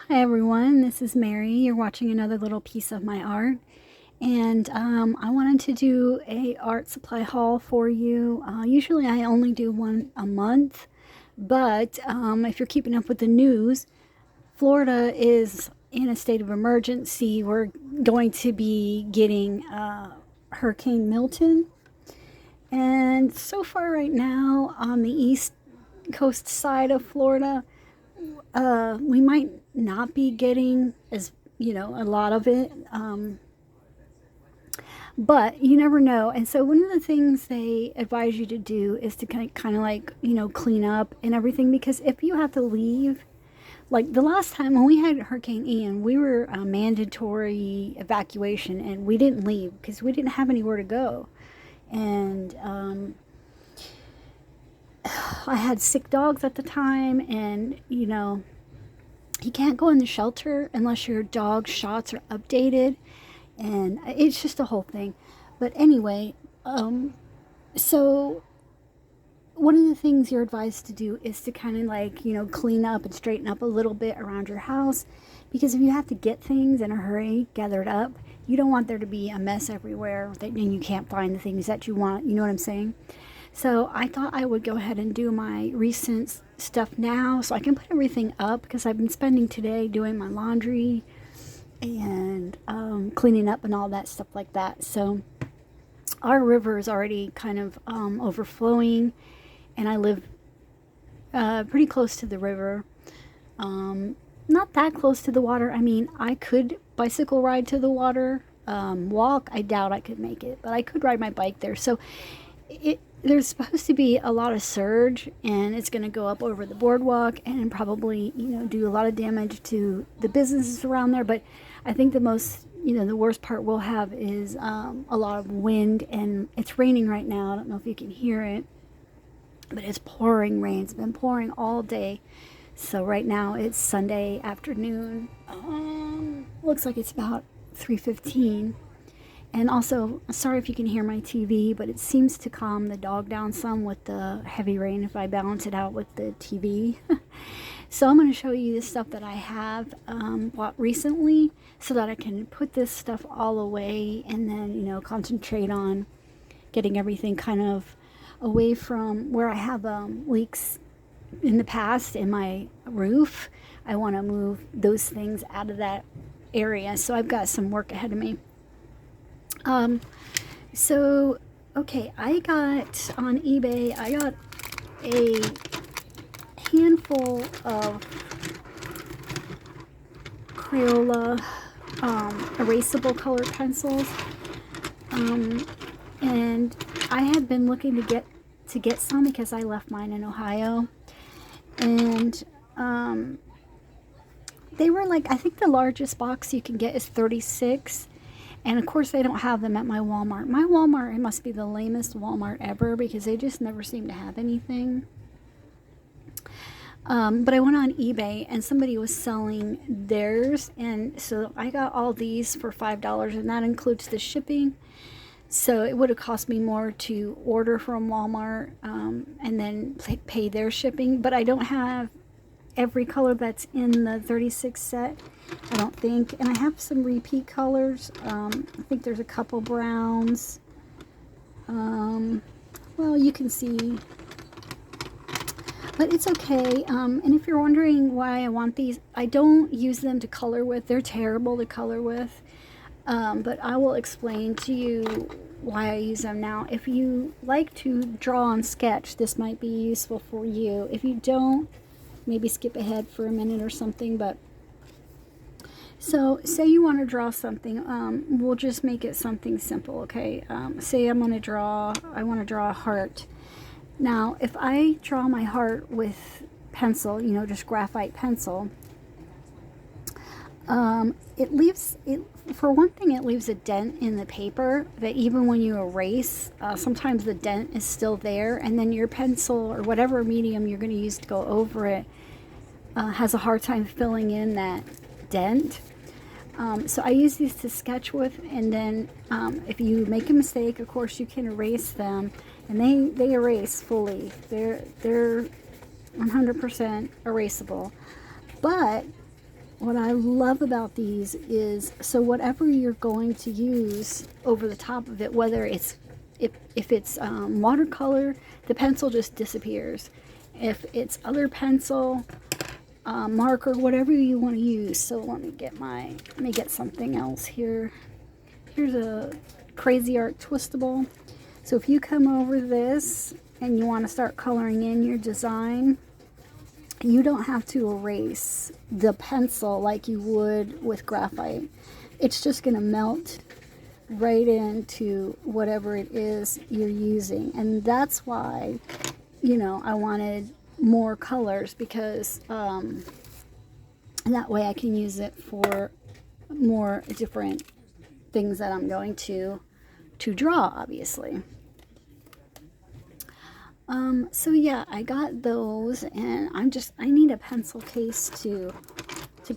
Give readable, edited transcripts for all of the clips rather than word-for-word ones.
Hi everyone, this is Mary. You're watching another little piece of my art, and I wanted to do a art supply haul for you. Usually I only do one a month, but if you're keeping up with the news, Florida is in a state of emergency. We're going to be getting Hurricane Milton, and so far right now on the east coast side of Florida, we might not be getting as a lot of it, but you never know. And so one of the things they advise you to do is to kind of like clean up and everything, because if you have to leave, like the last time when we had Hurricane Ian, we were a mandatory evacuation and we didn't leave because we didn't have anywhere to go. And I had sick dogs at the time, and you can't go in the shelter unless your dog's shots are updated, and it's just a whole thing. But anyway, so one of the things you're advised to do is to kind of like clean up and straighten up a little bit around your house, because if you have to get things in a hurry gathered up, you don't want there to be a mess everywhere and you can't find the things that you want. You know what I'm saying? So I thought I would go ahead and do my recent stuff now so I can put everything up, because I've been spending today doing my laundry and cleaning up and all that stuff like that. So our river is already kind of overflowing, and I live pretty close to the river. Not that close to the water. I mean, I could bicycle ride to the water. Walk, I doubt I could make it, but I could ride my bike there. So there's supposed to be a lot of surge, and it's going to go up over the boardwalk and probably do a lot of damage to the businesses around there. But I think the worst part we'll have is a lot of wind, and it's raining right now. I don't know if you can hear it, but it's pouring rain. It's been pouring all day. So right now it's Sunday afternoon. Looks like it's about 3:15. And also, sorry if you can hear my TV, but it seems to calm the dog down some with the heavy rain if I balance it out with the TV. So I'm going to show you the stuff that I have bought recently, so that I can put this stuff all away and then, concentrate on getting everything kind of away from where I have leaks in the past in my roof. I want to move those things out of that area. So I've got some work ahead of me. So, okay, I got on eBay, I got a handful of Crayola erasable colored pencils, and I had been looking to get some because I left mine in Ohio, and they were like, I think the largest box you can get is 36. And of course, they don't have them at my Walmart. My Walmart, it must be the lamest Walmart ever, because they just never seem to have anything. But I went on eBay and somebody was selling theirs. And so I got all these for $5, and that includes the shipping. So it would have cost me more to order from Walmart and then pay their shipping. But I don't have every color that's in the 36 set, I don't think. And I have some repeat colors. I think there's a couple browns. Well, you can see, but it's okay. And if you're wondering why I want these, I don't use them to color with. They're terrible to color with. But I will explain to you why I use them now. If you like to draw and sketch, this might be useful for you. If you don't, maybe skip ahead for a minute or something. But so say you want to draw something, we'll just make it something simple, okay? Say I want to draw a heart. Now, if I draw my heart with pencil, just graphite pencil, for one thing, it leaves a dent in the paper that even when you erase, sometimes the dent is still there, and then your pencil or whatever medium you're going to use to go over it has a hard time filling in that dent. So I use these to sketch with, and then if you make a mistake, of course, you can erase them, and they erase fully. They're 100% erasable. But what I love about these is, so whatever you're going to use over the top of it, whether it's, if it's watercolor, the pencil just disappears. If it's other pencil, marker, whatever you want to use. So let me get something else here. Here's a Crazy Art Twistable. So if you come over this and you want to start coloring in your design, you don't have to erase the pencil like you would with graphite. It's just going to melt right into whatever it is you're using. And that's why, you know, I wanted more colors, because that way I can use it for more different things that I'm going to draw, obviously. So yeah, I got those, and I need a pencil case to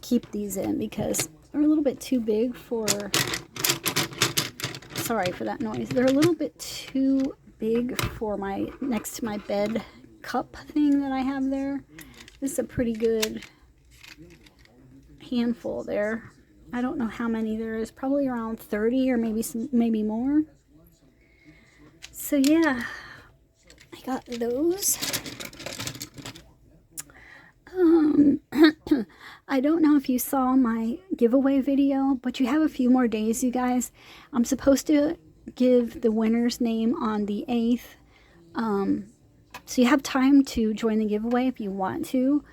keep these in, because they're a little bit too big for, sorry for that noise, they're a little bit too big for my, next to my bed cup thing that I have there. This is a pretty good handful there. I don't know how many there is, probably around 30 or maybe more. So yeah, I got those. I don't know if you saw my giveaway video, but you have a few more days, you guys. I'm supposed to give the winner's name on the 8th. So you have time to join the giveaway if you want to.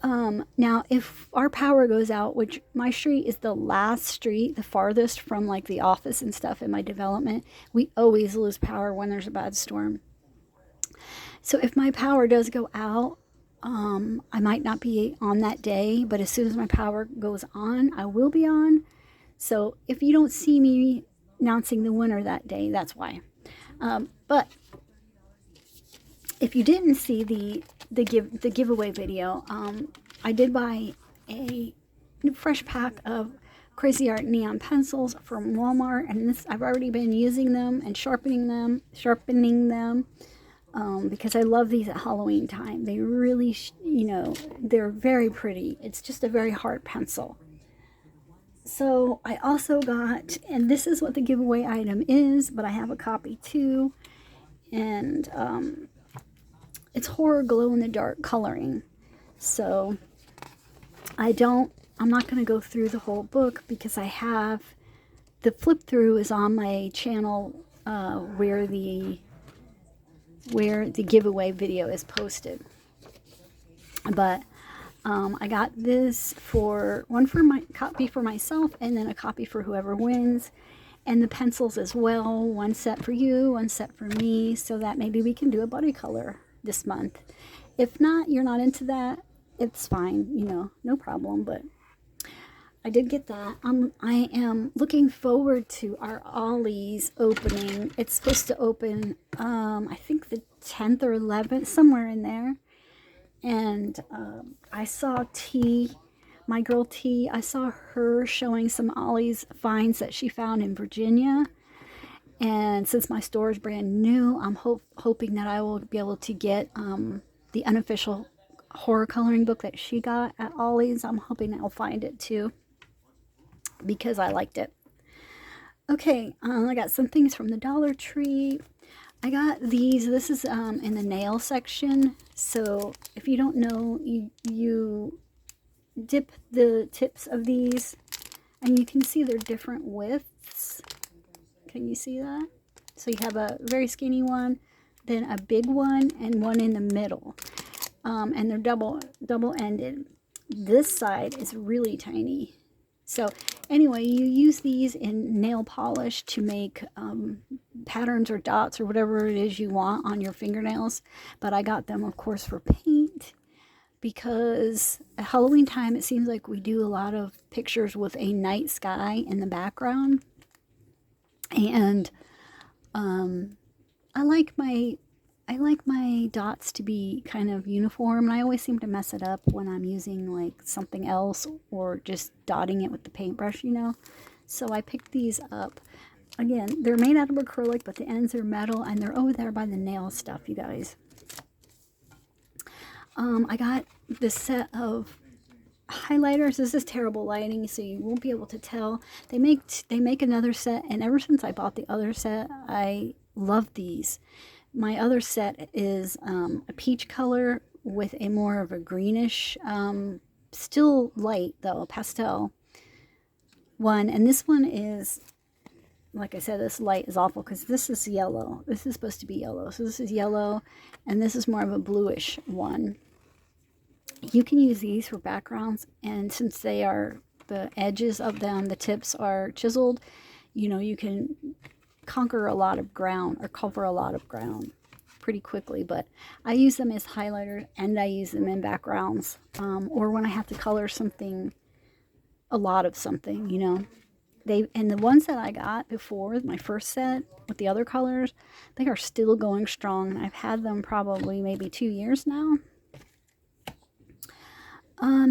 Now, if our power goes out, which my street is the last street, the farthest from like the office and stuff in my development, we always lose power when there's a bad storm. So if my power does go out, I might not be on that day, but as soon as my power goes on, I will be on. So if you don't see me announcing the winner that day, that's why. But if you didn't see the giveaway video, I did buy a fresh pack of Crazy Art neon pencils from Walmart, and this, I've already been using them and sharpening them because I love these at Halloween time. They really, you know, they're very pretty. It's just a very hard pencil. So I also got, and this is what the giveaway item is, but I have a copy too, and it's horror glow-in-the-dark coloring. So I'm not going to go through the whole book, because I have, the flip through is on my channel where the giveaway video is posted. But I got this one for my copy for myself, and then a copy for whoever wins, and the pencils as well. One set for you, one set for me, so that maybe we can do a buddy color this month. If not, you're not into that, it's fine, you know, no problem. But I did get that. I am looking forward to our Ollie's opening. It's supposed to open, I think the 10th or 11th, somewhere in there. And I saw my girl T, I saw her showing some Ollie's finds that she found in Virginia. And since my store is brand new, I'm hoping that I will be able to get the unofficial horror coloring book that she got at Ollie's. I'm hoping I'll find it too, because I liked it. Okay, I got some things from the Dollar Tree. I got these. This is in the nail section. So if you don't know, you dip the tips of these, and you can see they're different widths. Can you see that? So you have a very skinny one, then a big one, and one in the middle. And they're double-ended. This side is really tiny. So anyway, you use these in nail polish to make patterns or dots or whatever it is you want on your fingernails. But I got them, of course, for paint, because at Halloween time, it seems like we do a lot of pictures with a night sky in the background. And I like my dots to be kind of uniform, and I always seem to mess it up when I'm using like something else or just dotting it with the paintbrush, you know. So I picked these up. Again, they're made out of acrylic, but the ends are metal, and they're over there by the nail stuff, you guys. I got this set of highlighters. This is terrible lighting, so you won't be able to tell. They make another set, and ever since I bought the other set, I love these. My other set is a peach color with a more of a greenish, still light though, pastel one, and this one is, like I said, this light is awful because this is yellow. This is supposed to be yellow, so this is yellow, and this is more of a bluish one. You can use these for backgrounds, and since they are, the edges of them, the tips are chiseled, you know, you can conquer a lot of ground or cover a lot of ground pretty quickly. But I use them as highlighters, and I use them in backgrounds, or when I have to color something, a lot of something, you know. And the ones that I got before my first set with the other colors, they are still going strong, and I've had them probably maybe 2 years now.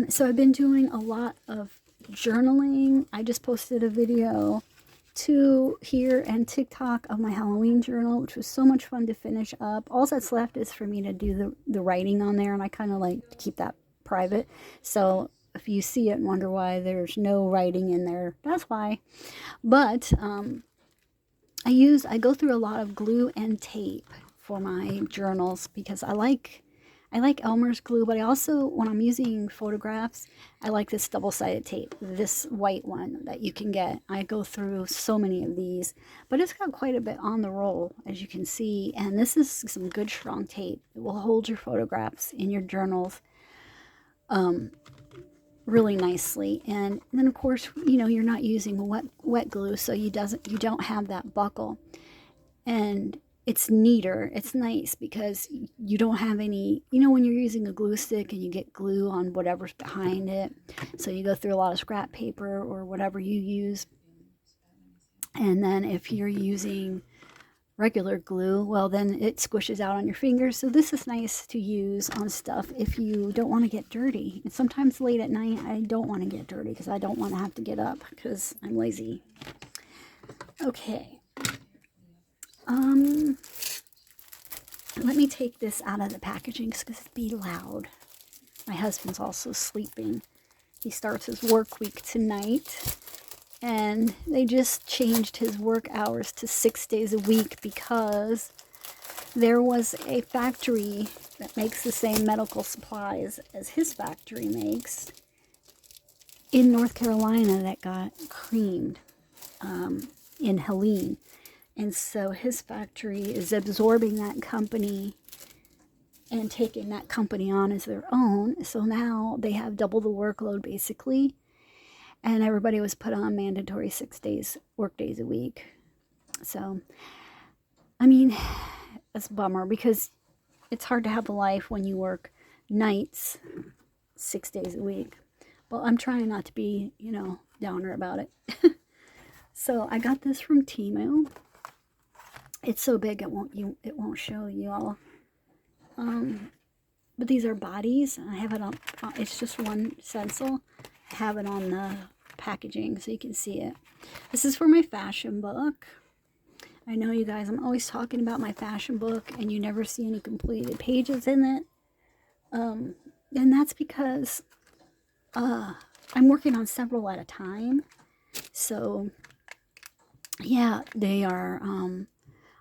So I've been doing a lot of journaling. I just posted a video to here and TikTok of my Halloween journal, which was so much fun to finish up. All that's left is for me to do the writing on there, and I kind of like to keep that private. So if you see it and wonder why there's no writing in there, that's why. But I go through a lot of glue and tape for my journals because I like Elmer's glue, but I also, when I'm using photographs, I like this double-sided tape, this white one that you can get. I go through so many of these, but it's got quite a bit on the roll, as you can see, and this is some good strong tape. It will hold your photographs in your journals really nicely. And then, of course, you know, you're not using wet glue, so you don't have that buckle. And it's neater. It's nice because you don't have any, you know, when you're using a glue stick and you get glue on whatever's behind it. So you go through a lot of scrap paper or whatever you use. And then if you're using regular glue, well, then it squishes out on your fingers. So this is nice to use on stuff if you don't want to get dirty. And sometimes late at night, I don't want to get dirty because I don't want to have to get up because I'm lazy. Okay. Let me take this out of the packaging because it's be loud. My husband's also sleeping. He starts his work week tonight, and they just changed his work hours to 6 days a week because there was a factory that makes the same medical supplies as his factory makes in North Carolina that got creamed in Helene. And so his factory is absorbing that company and taking that company on as their own. So now they have double the workload basically. And everybody was put on mandatory 6 days, work days a week. So, I mean, it's a bummer because it's hard to have a life when you work nights 6 days a week. Well, I'm trying not to be, you know, downer about it. So I got this from Temu. It's so big it won't show you all. But these are bodies. I have it on. It's just one stencil. I have it on the packaging so you can see it. This is for my fashion book. I know you guys. I'm always talking about my fashion book, and you never see any completed pages in it. And that's because I'm working on several at a time. So yeah, they are.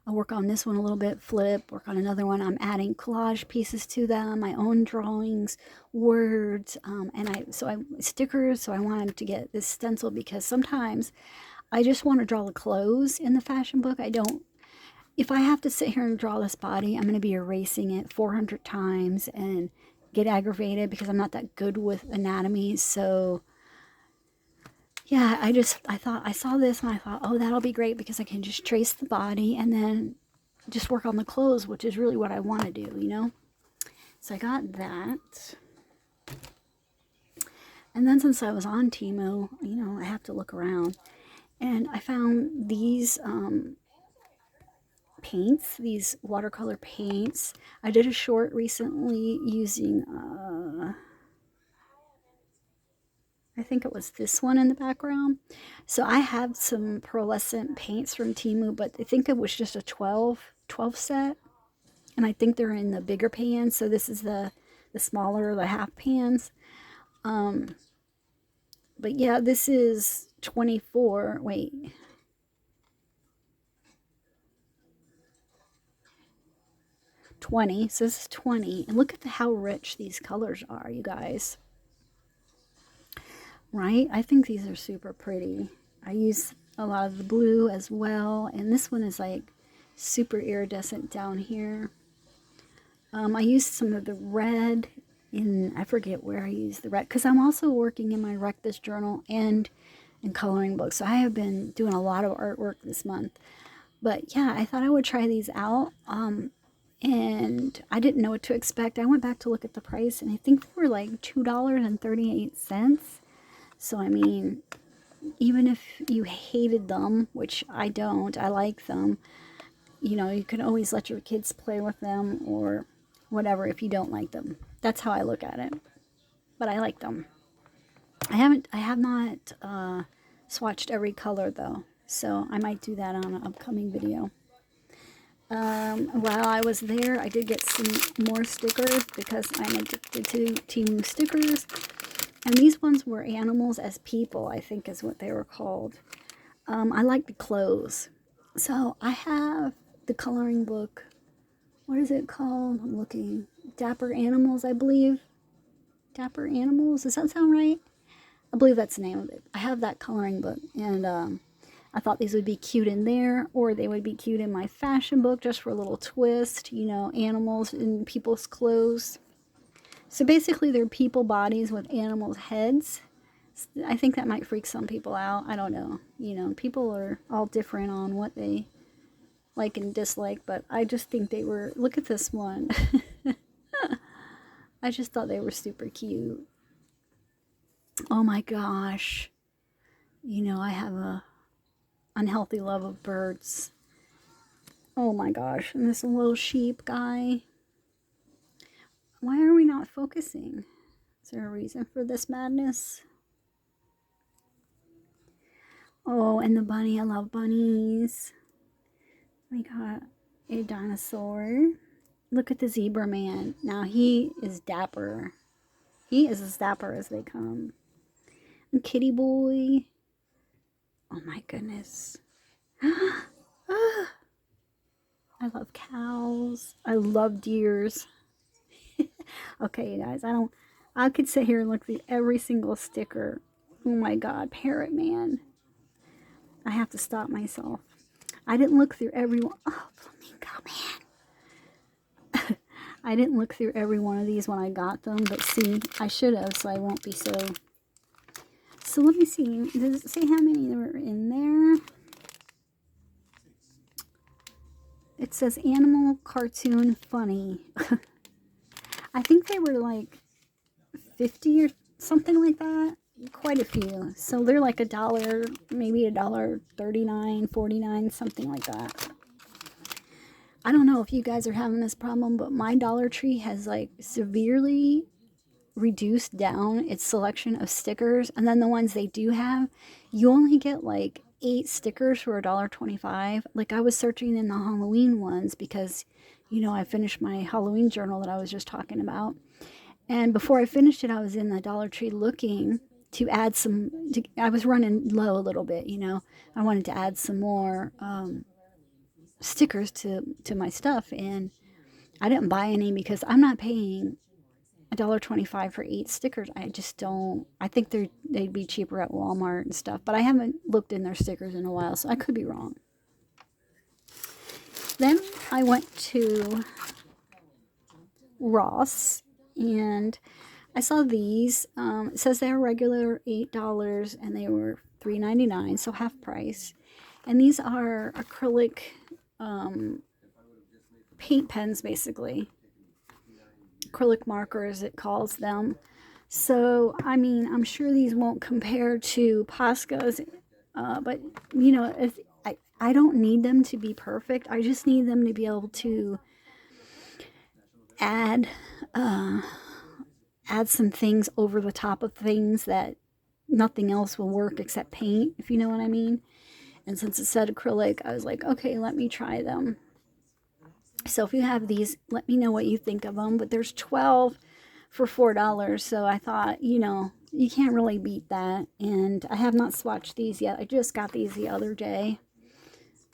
I'll work on this one a little bit, flip, work on another one. I'm adding collage pieces to them, my own drawings, words, stickers. So I wanted to get this stencil because sometimes I just want to draw the clothes in the fashion book. If I have to sit here and draw this body, I'm going to be erasing it 400 times and get aggravated because I'm not that good with anatomy. So yeah, I saw this and I thought, oh, that'll be great because I can just trace the body and then just work on the clothes, which is really what I want to do, you know? So I got that. And then since I was on Temu, you know, I have to look around. And I found these paints, these watercolor paints. I did a short recently using I think it was this one in the background. So I have some pearlescent paints from Temu, but I think it was just a 12 set. And I think they're in the bigger pans. So this is the smaller, the half pans. But yeah, this is 24. Wait. 20. So this is 20. And look at how rich these colors are, you guys. Right? I think these are super pretty. I use a lot of the blue as well. And this one is like super iridescent down here. I used some of the red in, I forget where I used the red, because I'm also working in my Wreck This journal and in coloring books. So I have been doing a lot of artwork this month. But yeah, I thought I would try these out. And I didn't know what to expect. I went back to look at the price, and I think they were like $2.38. So, I mean, even if you hated them, which I don't, I like them, you know, you can always let your kids play with them or whatever if you don't like them. That's how I look at it. But I like them. I have not swatched every color though. So I might do that on an upcoming video. While I was there, I did get some more stickers because I'm addicted to Temu stickers. And these ones were animals as people, I think is what they were called. I like the clothes. So I have the coloring book. What is it called? I'm looking. Dapper Animals, I believe. Dapper Animals? Does that sound right? I believe that's the name of it. I have that coloring book. And I thought these would be cute in there, or they would be cute in my fashion book just for a little twist, you know, animals in people's clothes. So basically they're people bodies with animals' heads. I think that might freak some people out. I don't know. You know, people are all different on what they like and dislike, but I just think they were, look at this one. I just thought they were super cute. Oh my gosh. You know, I have a unhealthy love of birds. Oh my gosh. And this little sheep guy. Why are we not focusing? Is there a reason for this madness? Oh, and the bunny. I love bunnies. We got a dinosaur. Look at the zebra man. Now he is dapper. He is as dapper as they come. And kitty boy. Oh my goodness. I love cows. I love deers. Okay, you guys, I could sit here and look through every single sticker. Oh my god, Parrot Man. I have to stop myself. I didn't look through every one. Oh, Flamingo Man. I didn't look through every one of these when I got them, but see, I should have, so I won't be so. So let me see. Does it say how many there were in there? It says animal cartoon funny. I think they were like 50 or something like that. Quite a few. So they're like $1, maybe $1.39, 49, something like that. I don't know if you guys are having this problem, but my Dollar Tree has like severely reduced down its selection of stickers. And then the ones they do have, you only get like 8 stickers for $1.25. Like I was searching in the Halloween ones because, you know, I finished my Halloween journal that I was just talking about. And before I finished it, I was in the Dollar Tree looking to add some, I was running low a little bit, you know. I wanted to add some more stickers to my stuff, and I didn't buy any because I'm not paying $1.25 for 8 stickers. I just don't, I think they'd be cheaper at Walmart and stuff, but I haven't looked in their stickers in a while, so I could be wrong. Then I went to Ross, and I saw these. It says they were regular $8 and they were $3.99, so half price. And these are acrylic paint pens, basically. Acrylic markers, it calls them. So, I mean, I'm sure these won't compare to Posca's, but, you know, I don't need them to be perfect. I just need them to be able to add some things over the top of things that nothing else will work except paint, if you know what I mean. And since it said acrylic, I was like, okay, let me try them. So if you have these, let me know what you think of them. But there's 12 for $4. So I thought, you know, you can't really beat that. And I have not swatched these yet. I just got these the other day.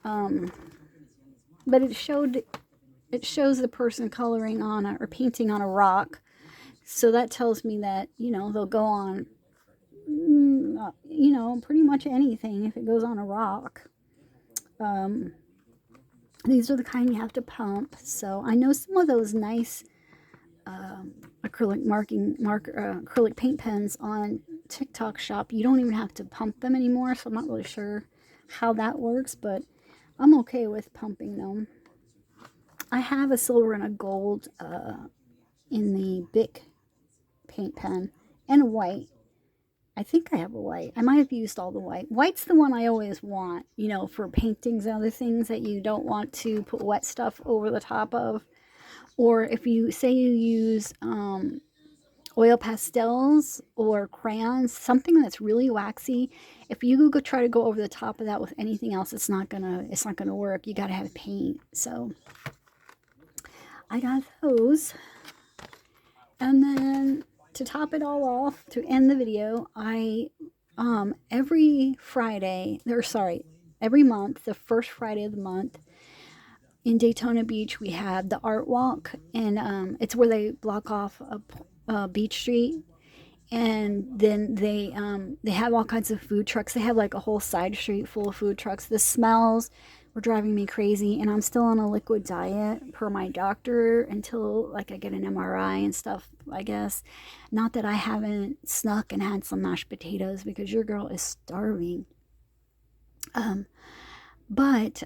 But it shows the person coloring on or painting on a rock. So that tells me that, you know, they'll go on, you know, pretty much anything if it goes on a rock. These are the kind you have to pump. So I know some of those nice acrylic acrylic paint pens on TikTok shop, you don't even have to pump them anymore. So I'm not really sure how that works, but I'm okay with pumping them. I have a silver and a gold in the Bic paint pen and a white. I think I have a white. I might have used all the white. White's the one I always want, you know, for paintings and other things that you don't want to put wet stuff over the top of. Or if you say you use oil pastels or crayons, something that's really waxy, if you go try to go over the top of that with anything else, it's not gonna work. You gotta have paint. So I got those. And then to top it all off, to end the video, I every month, the first Friday of the month in Daytona Beach, we have the art walk, and it's where they block off a Beach Street, and then they have all kinds of food trucks. They have like a whole side street full of food trucks. The smells were driving me crazy, and I'm still on a liquid diet per my doctor until like I get an MRI and stuff, I guess. Not that I haven't snuck and had some mashed potatoes, because your girl is starving. But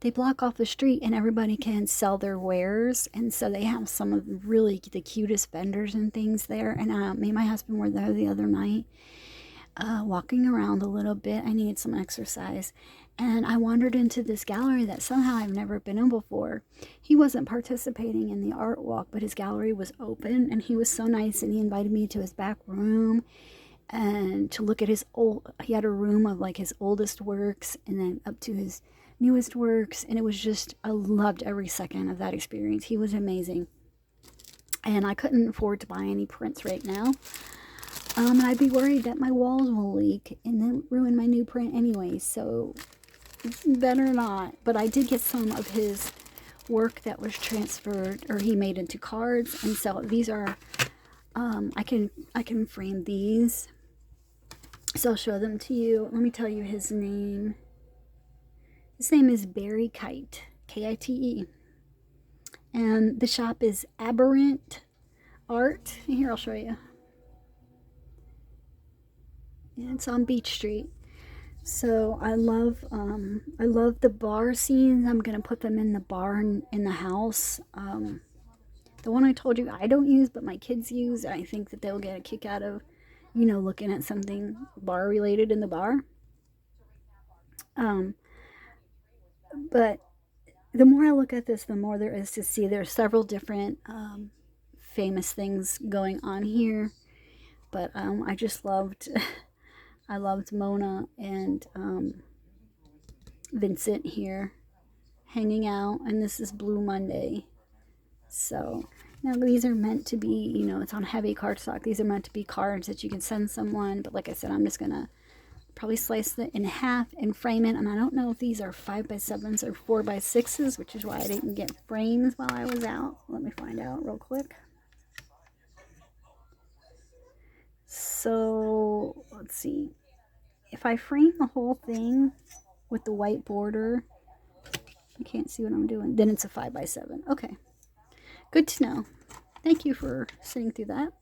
they block off the street and everybody can sell their wares, and so they have some of the cutest vendors and things there. And me and my husband were there the other night, walking around a little bit. I needed some exercise, and I wandered into this gallery that somehow I've never been in before. He wasn't participating in the art walk, but his gallery was open, and he was so nice, and he invited me to his back room and to look at he had a room of like his oldest works and then up to his newest works, and it was just, I loved every second of that experience. He was amazing, and I couldn't afford to buy any prints right now. And I'd be worried that my walls will leak and then ruin my new print anyway, so better not. But I did get some of his work that was transferred, or he made into cards, and so these are, I can frame these. So I'll show them to you. Let me tell you his name. His name is Barry Kite, K-I-T-E. And the shop is Aberrant Art. Here, I'll show you. And it's on Beach Street. So I love the bar scenes. I'm gonna put them in the barn in the house. The one I told you I don't use, but my kids use, and I think that they'll get a kick out of, you know, looking at something bar related in the bar. But the more I look at this, the more there is to see. There's several different famous things going on here, but I just loved I loved Mona and Vincent here hanging out, and this is Blue Monday. So now these are meant to be, you know, it's on heavy cardstock. These are meant to be cards that you can send someone, but like I said, I'm just gonna probably slice it in half and frame it. And I don't know if these are 5x7s or 4x6s, which is why I didn't get frames while I was out. Let me find out real quick. So let's see. If I frame the whole thing with the white border, you can't see what I'm doing, then it's a 5x7. Okay, good to know. Thank you for sitting through that.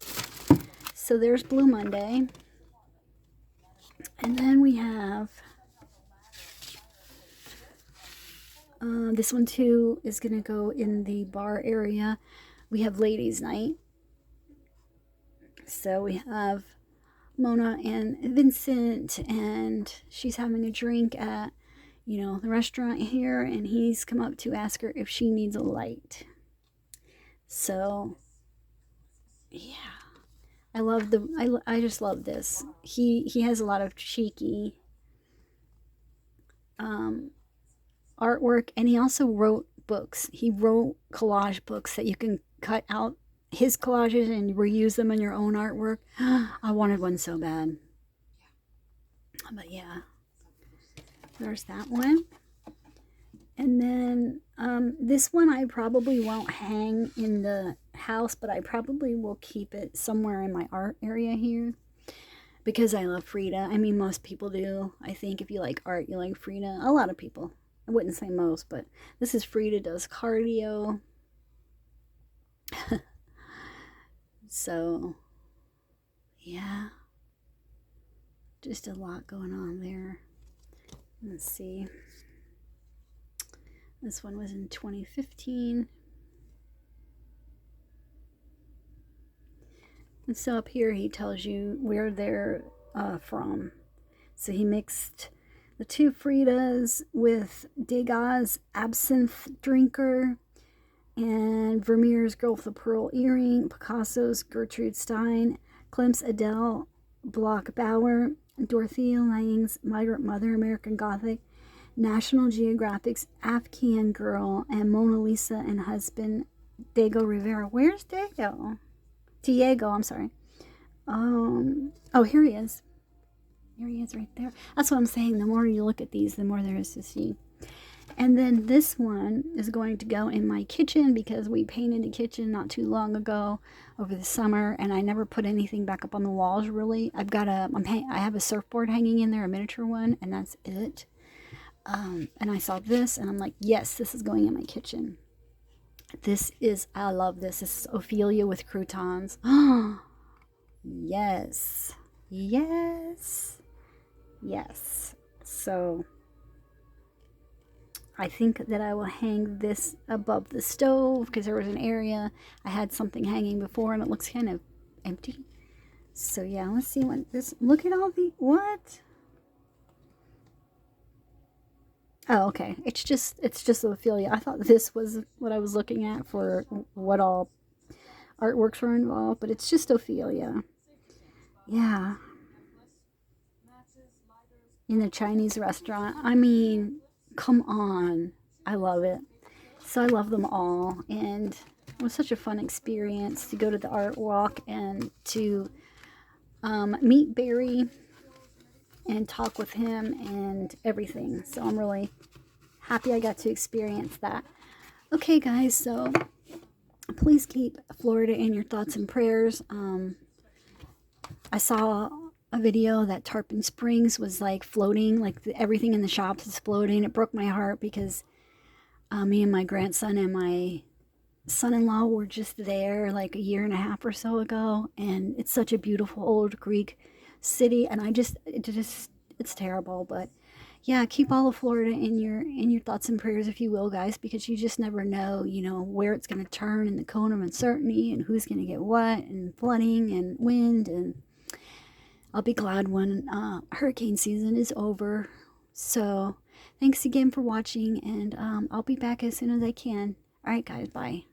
So there's Blue Monday. And then we have this one too is going to go in the bar area. We have ladies' night. So we have Mona and Vincent, and she's having a drink at, you know, the restaurant here, and he's come up to ask her if she needs a light. So yeah, I just love this. He has a lot of cheeky artwork, and he also wrote books. He wrote collage books that you can cut out his collages and reuse them in your own artwork. I wanted one so bad. But yeah, there's that one. And then this one I probably won't hang in the house, but I probably will keep it somewhere in my art area here because I love Frida. I mean, most people do. I think if you like art, you like Frida. A lot of people. I wouldn't say most, but this is Frida Does Cardio. So, yeah. Just a lot going on there. Let's see. This one was in 2015. And so up here he tells you where they're from. So he mixed the two Fridas with Degas' Absinthe Drinker and Vermeer's Girl with a Pearl Earring, Picasso's Gertrude Stein, Klimt's Adele Bloch-Bauer, Dorothea Lange's Migrant Mother, American Gothic, National Geographic's Afghan Girl, and Mona Lisa and husband Diego Rivera. Where's Diego? Diego, I'm sorry. Oh, here he is. Here he is right there. That's what I'm saying. The more you look at these, the more there is to see. And then this one is going to go in my kitchen because we painted the kitchen not too long ago over the summer, and I never put anything back up on the walls really. I have a surfboard hanging in there, a miniature one, and that's it. And I saw this and I'm like, yes, this is going in my kitchen. I love this. This is Ophelia with croutons. Yes. Yes. Yes. So I think that I will hang this above the stove because there was an area I had something hanging before and it looks kind of empty. So yeah, let's see what this, look at all the, what? Oh, okay. It's just Ophelia. I thought this was what I was looking at for what all artworks were involved, but it's just Ophelia. Yeah. In a Chinese restaurant. I mean, come on. I love it. So I love them all, and it was such a fun experience to go to the art walk and to meet Barry and talk with him and everything. So I'm really happy I got to experience that. Okay, guys, so please keep Florida in your thoughts and prayers. I saw a video that Tarpon Springs was like floating, like everything in the shops is floating. It broke my heart because me and my grandson and my son-in-law were just there like a year and a half or so ago, and it's such a beautiful old Greek city, and it's terrible. But yeah, keep all of Florida in your thoughts and prayers, if you will, guys, because you just never know, where it's going to turn in the cone of uncertainty and who's going to get what, and flooding and wind. And I'll be glad when hurricane season is over. So thanks again for watching, and I'll be back as soon as I can. All right, guys, bye.